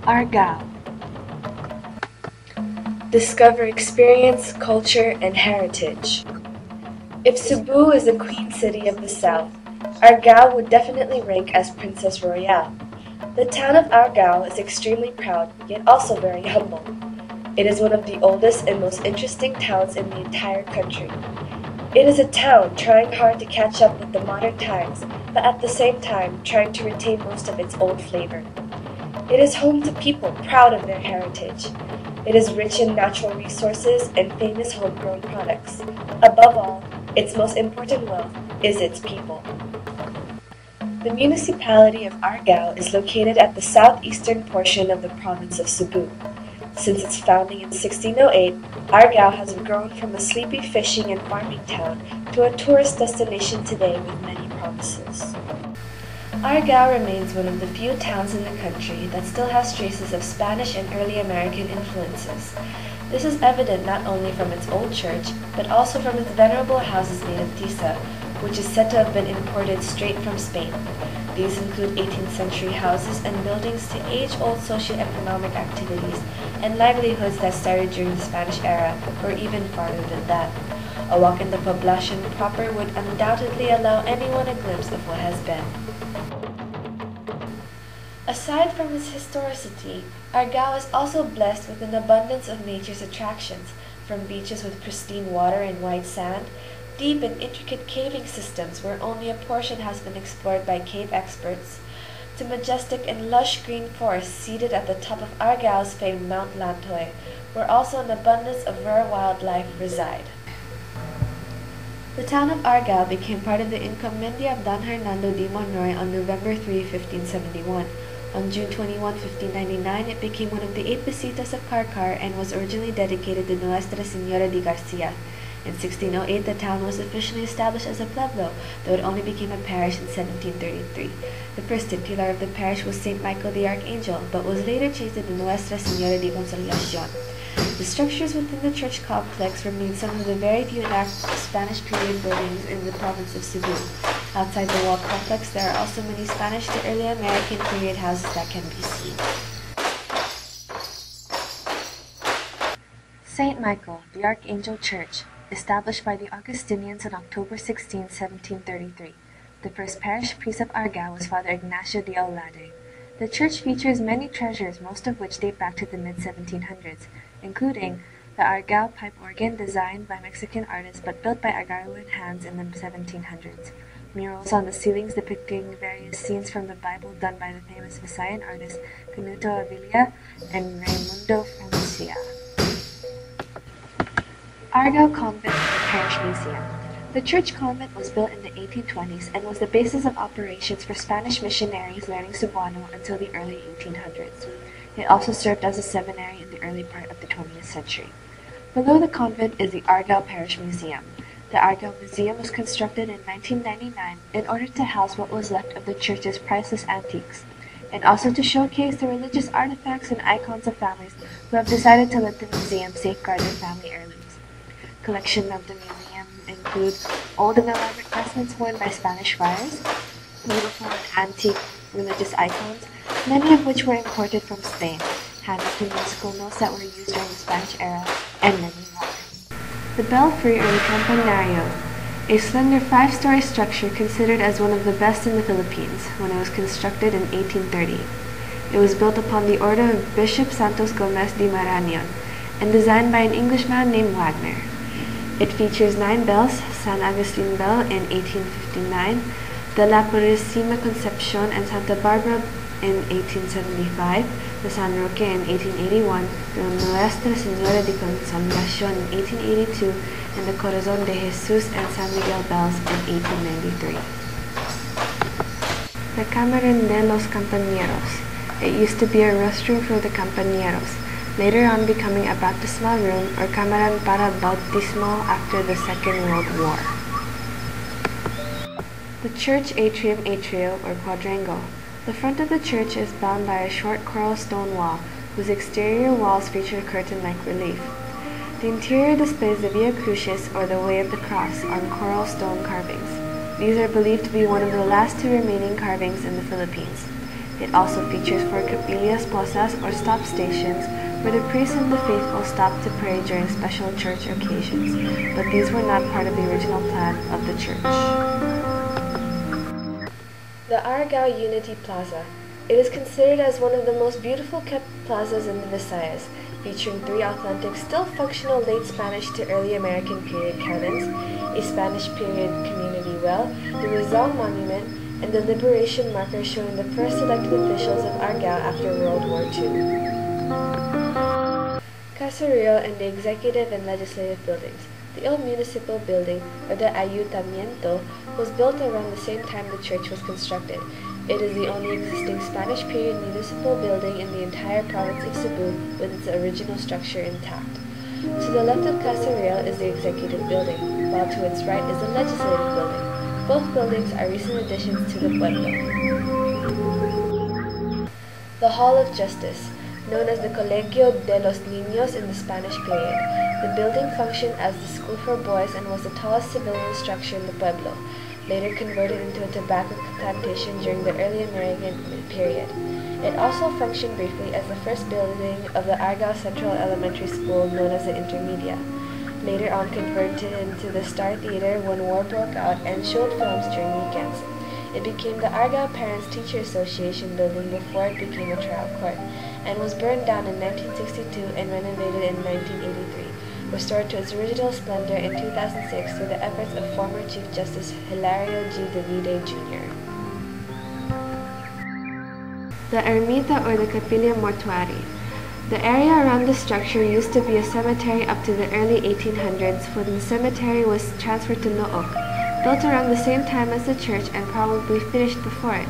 Argao. Discover experience, culture, and heritage. If Cebu is the queen city of the south, Argao would definitely rank as Princess Royale. The town of Argao is extremely proud, yet also very humble. It is one of the oldest and most interesting towns in the entire country. It is a town trying hard to catch up with the modern times, but at the same time trying to retain most of its old flavor. It is home to people proud of their heritage. It is rich in natural resources and famous homegrown products. Above all, its most important wealth is its people. The municipality of Argao is located at the southeastern portion of the province of Cebu. Since its founding in 1608, Argao has grown from a sleepy fishing and farming town to a tourist destination today with many promises. Argao remains one of the few towns in the country that still has traces of Spanish and early American influences. This is evident not only from its old church, but also from its venerable houses made of tisa, which is said to have been imported straight from Spain. These include 18th century houses and buildings to age-old socio-economic activities and livelihoods that started during the Spanish era, or even farther than that. A walk in the poblacion proper would undoubtedly allow anyone a glimpse of what has been. Aside from its historicity, Argao is also blessed with an abundance of nature's attractions, from beaches with pristine water and white sand, deep and intricate caving systems where only a portion has been explored by cave experts, to majestic and lush green forests seated at the top of Argao's famed Mount Lantoy, where also an abundance of rare wildlife reside. The town of Argao became part of the Encomienda of Don Hernando de Monroy on November 3, 1571. On June 21, 1599, it became one of the 8 bisitas of Carcar and was originally dedicated to Nuestra Señora de Garcia. In 1608, the town was officially established as a pueblo, though it only became a parish in 1733. The first titular of the parish was St. Michael the Archangel, but was later changed to Nuestra Señora de Consolacion. The structures within the church complex remain some of the very few intact Spanish period buildings in the province of Cebu. Outside the wall complex, there are also many Spanish to early American period houses that can be seen. St. Michael, the Archangel Church, established by the Augustinians on October 16, 1733. The first parish priest of Argao was Father Ignacio de Aulade. The church features many treasures, most of which date back to the mid-1700s, including the Argao pipe organ designed by Mexican artists but built by Argaoan hands in the 1700s, murals on the ceilings depicting various scenes from the Bible done by the famous Visayan artist Kay.to.the.B and Raimundo Francia. Argao Convent and Parish Museum. The church convent was built in the 1820s and was the basis of operations for Spanish missionaries learning Cebuano until the early 1800s. It also served as a seminary in the early part of the 20th century. Below the convent is the Argao Parish Museum. The Argao Museum was constructed in 1999 in order to house what was left of the church's priceless antiques, and also to showcase the religious artifacts and icons of families who have decided to let the museum safeguard their family heirlooms. Collection of the museum include old and elaborate vestments worn by Spanish friars, beautiful and antique religious icons, many of which were imported from Spain, handwritten musical notes that were used during the Spanish era, and many more. The belfry or the campanario, a slender 5-story structure considered as one of the best in the Philippines when it was constructed in 1830. It was built upon the order of Bishop Santos Gomez de Marañon and designed by an Englishman named Wagner. It features 9 bells, San Agustin Bell in 1859, the La Purísima Concepcion and Santa Barbara in 1875, the San Roque in 1881, the Nuestra Señora de Consolacion in 1882, and the Corazon de Jesus and San Miguel bells in 1893. The Camarín de los Compañeros. It used to be a restroom for the compañeros, later on becoming a baptismal room or Camaran para Bautismo after the Second World War. The church atrium atrio or quadrangle. The front of the church is bound by a short coral stone wall, whose exterior walls feature curtain-like relief. The interior displays the Via Crucis or the Way of the Cross on coral stone carvings. These are believed to be one of the last 2 remaining carvings in the Philippines. It also features 4 capillas plazas or stop stations where the priests and the faithful stopped to pray during special church occasions, but these were not part of the original plan of the church. The Argao Unity Plaza. It is considered as one of the most beautiful kept plazas in the Visayas, featuring 3 authentic, still functional late Spanish to early American period cannons, a Spanish period community well, the Rizal Monument, and the Liberation marker showing the first elected officials of Argao after World War II. Casa Real and the executive and legislative buildings. The old municipal building, or the Ayuntamiento, was built around the same time the church was constructed. It is the only existing Spanish period municipal building in the entire province of Cebu with its original structure intact. To the left of Casa Real is the executive building, while to its right is the legislative building. Both buildings are recent additions to the pueblo. The Hall of Justice, known as the Colegio de los Niños in the Spanish period. The building functioned as the school for boys and was the tallest civilian structure in the pueblo, later converted into a tobacco plantation during the early American period. It also functioned briefly as the first building of the Argao Central Elementary School known as the Intermedia, later on converted into the Star Theater when war broke out and showed films during weekends. It became the Argao Parents Teacher Association building before it became a trial court, and was burned down in 1962 and renovated in 1983, restored to its original splendor in 2006 through the efforts of former Chief Justice Kay.to.the.B Jr. The Ermita or the Capilla Mortuaria. The area around the structure used to be a cemetery up to the early 1800s when the cemetery was transferred to Look, built around the same time as the church and probably finished before it.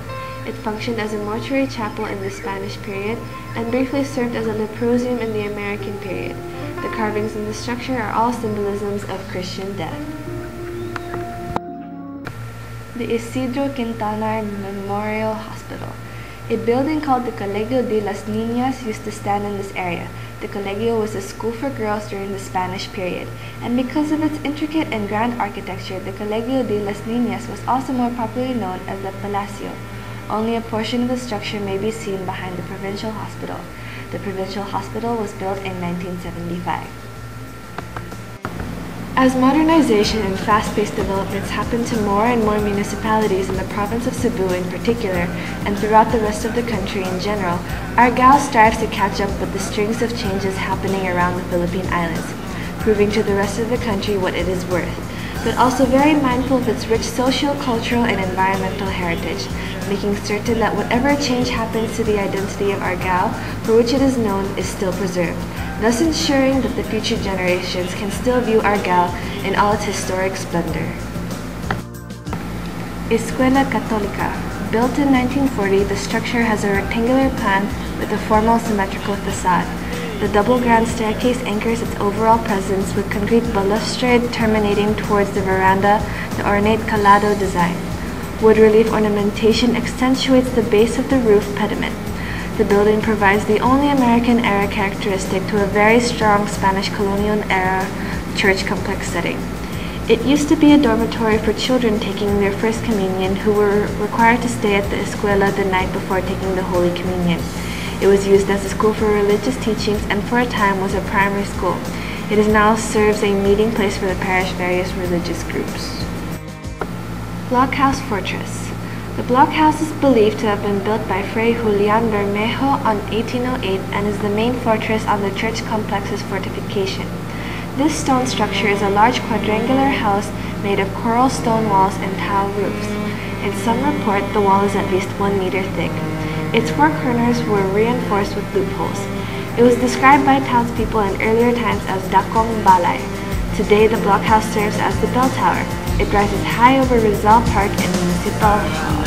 It functioned as a mortuary chapel in the Spanish period and briefly served as a leprosium in the American period. The carvings in the structure are all symbolisms of Christian death. The Isidro Quintanar Memorial Hospital. A building called the Colegio de las Niñas used to stand in this area. The Colegio was a school for girls during the Spanish period, and because of its intricate and grand architecture, the Colegio de las Niñas was also more popularly known as the Palacio. Only a portion of the structure may be seen behind the provincial hospital. The provincial hospital was built in 1975. As modernization and fast-paced developments happen to more and more municipalities in the province of Cebu in particular, and throughout the rest of the country in general, Argao strives to catch up with the strings of changes happening around the Philippine Islands, proving to the rest of the country what it is worth, but also very mindful of its rich social, cultural, and environmental heritage, making certain that whatever change happens to the identity of Argao, for which it is known, is still preserved, thus ensuring that the future generations can still view Argao in all its historic splendor. Escuela Catolica. Built in 1940, the structure has a rectangular plan with a formal symmetrical facade. The double grand staircase anchors its overall presence with concrete balustrade terminating towards the veranda, the ornate calado design. Wood relief ornamentation accentuates the base of the roof pediment. The building provides the only American-era characteristic to a very strong Spanish colonial-era church complex setting. It used to be a dormitory for children taking their first communion who were required to stay at the escuela the night before taking the Holy Communion. It was used as a school for religious teachings and for a time was a primary school. It now serves a meeting place for the parish various religious groups. Blockhouse Fortress. The Blockhouse is believed to have been built by Fray Julian Bermejo on 1808 and is the main fortress on the church complex's fortification. This stone structure is a large quadrangular house made of coral stone walls and tile roofs. In some report, the wall is at least 1 meter thick. Its 4 corners were reinforced with loopholes. It was described by townspeople in earlier times as Dakong Balay. Today, the Blockhouse serves as the bell tower. It rises high over Rizal Park and Municipal Hall.